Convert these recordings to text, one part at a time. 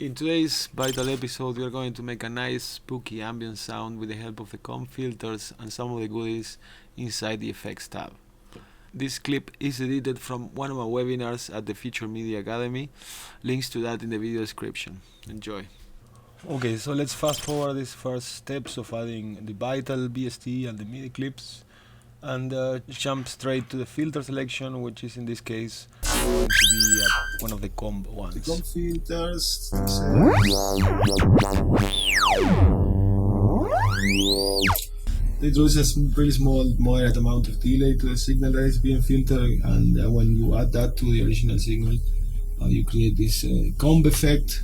In today's Vital episode, we are going to make a nice spooky ambient sound with the help of the comb filters and some of the goodies inside the effects tab. This clip is edited from one of my webinars at the Future Media Academy. Links to that in the video description. Enjoy. Okay, so let's fast forward these first steps of adding the Vital, BST and the MIDI clips and jump straight to the filter selection, which is in this case going to be one of the comb ones. The comb filters. They introduce a really small, moderate amount of delay to the signal that is being filtered, and when you add that to the original signal, you create this comb effect,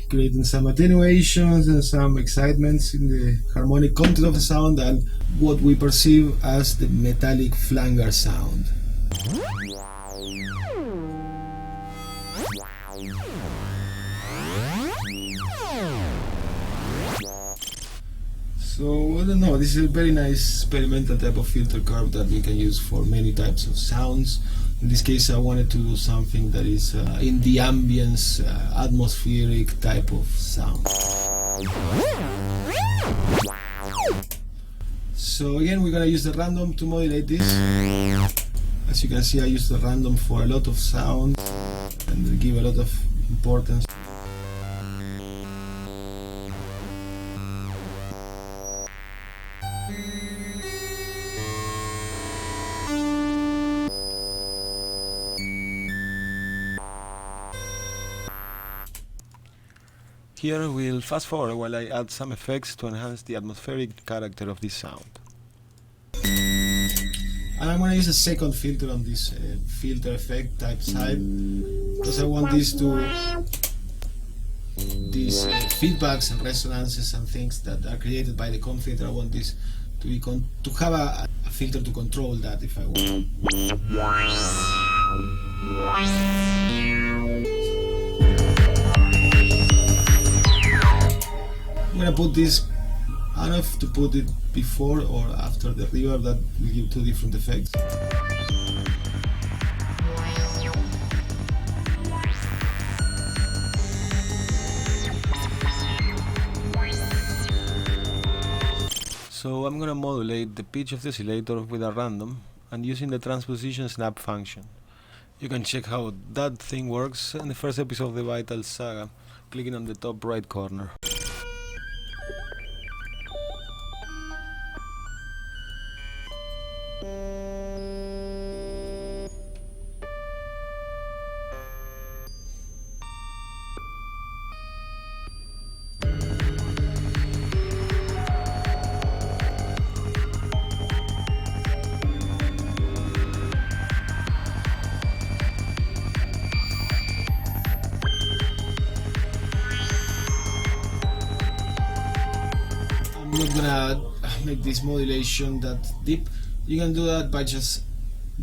creating some attenuations and some excitements in the harmonic content of the sound and what we perceive as the metallic flanger sound. So, I don't know, this is a very nice experimental type of filter curve that we can use for many types of sounds. In this case, I wanted to do something that is in the ambience, atmospheric type of sound. So again, we're going to use the random to modulate this. As you can see, I use the random for a lot of sound and give a lot of importance. Here we'll fast forward while I add some effects to enhance the atmospheric character of this sound. And I'm going to use a second filter on this filter effect type side, because I want these feedbacks and resonances and things that are created by the comb filter. I want this to have a filter to control that if I want. I'm going to put this, I don't know if to put it before or after the reverb, that will give two different effects. So I'm gonna modulate the pitch of the oscillator with a random and using the transposition snap function. You can check how that thing works in the first episode of the Vital saga, clicking on the top right corner. I'm not gonna make this modulation that deep. You can do that by just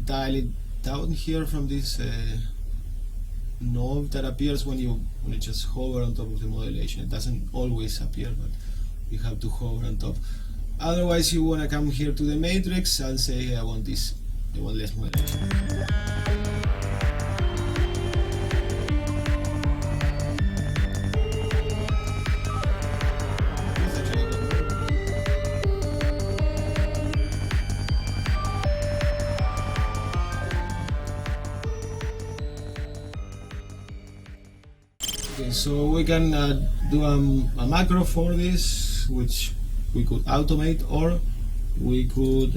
dial it down here from this knob that appears when you just hover on top of the modulation. It doesn't always appear, but you have to hover on top. Otherwise, you wanna come here to the matrix and say, hey, I want this. I want less modulation. Okay, so we can do a macro for this, which we could automate, or we could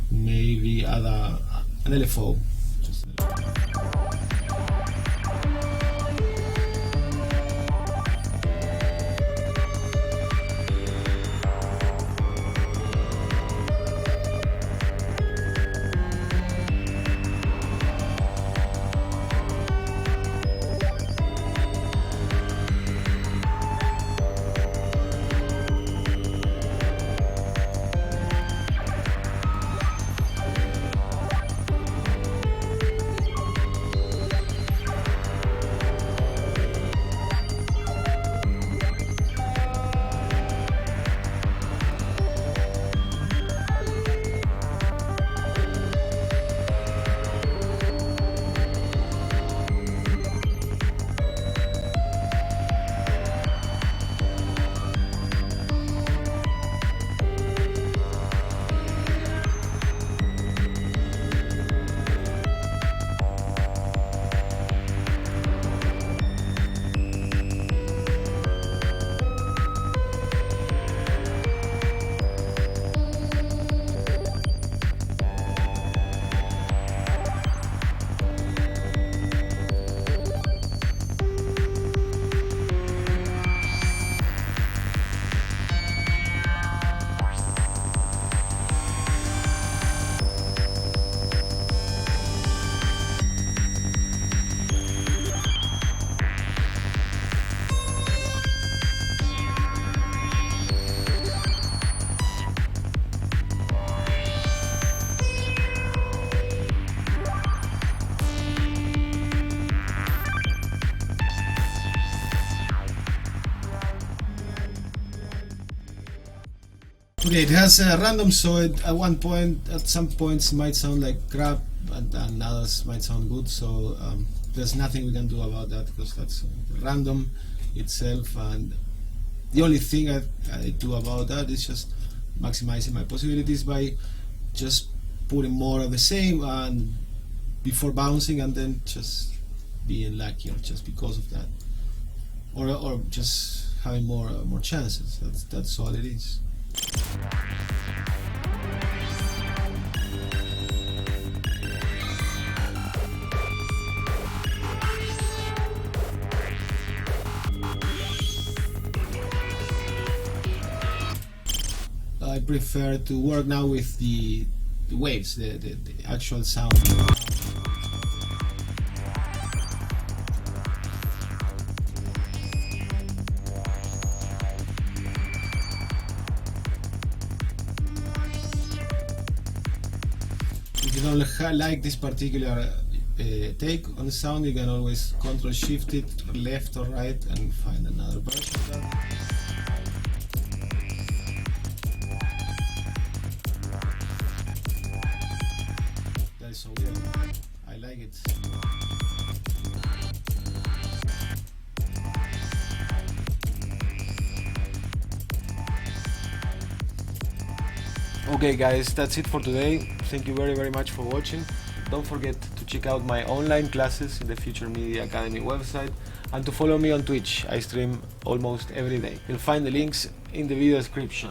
maybe add an LFO. Okay, it has a random, so at some points it might sound like crap, and others might sound good. So there's nothing we can do about that because that's random itself. And the only thing I do about that is just maximizing my possibilities by just putting more of the same and before bouncing, and then just being luckier just because of that, or just having more chances. That's all it is. I prefer to work now with the waves, the actual sound. If you don't like this particular take on the sound, you can always Control Shift it left or right and find another version of that. That is so weird. I like it. Okay guys, that's it for today. Thank you very much for watching. Don't forget to check out my online classes in the Future Media Academy website and to follow me on Twitch. I stream almost every day. You'll find the links in the video description.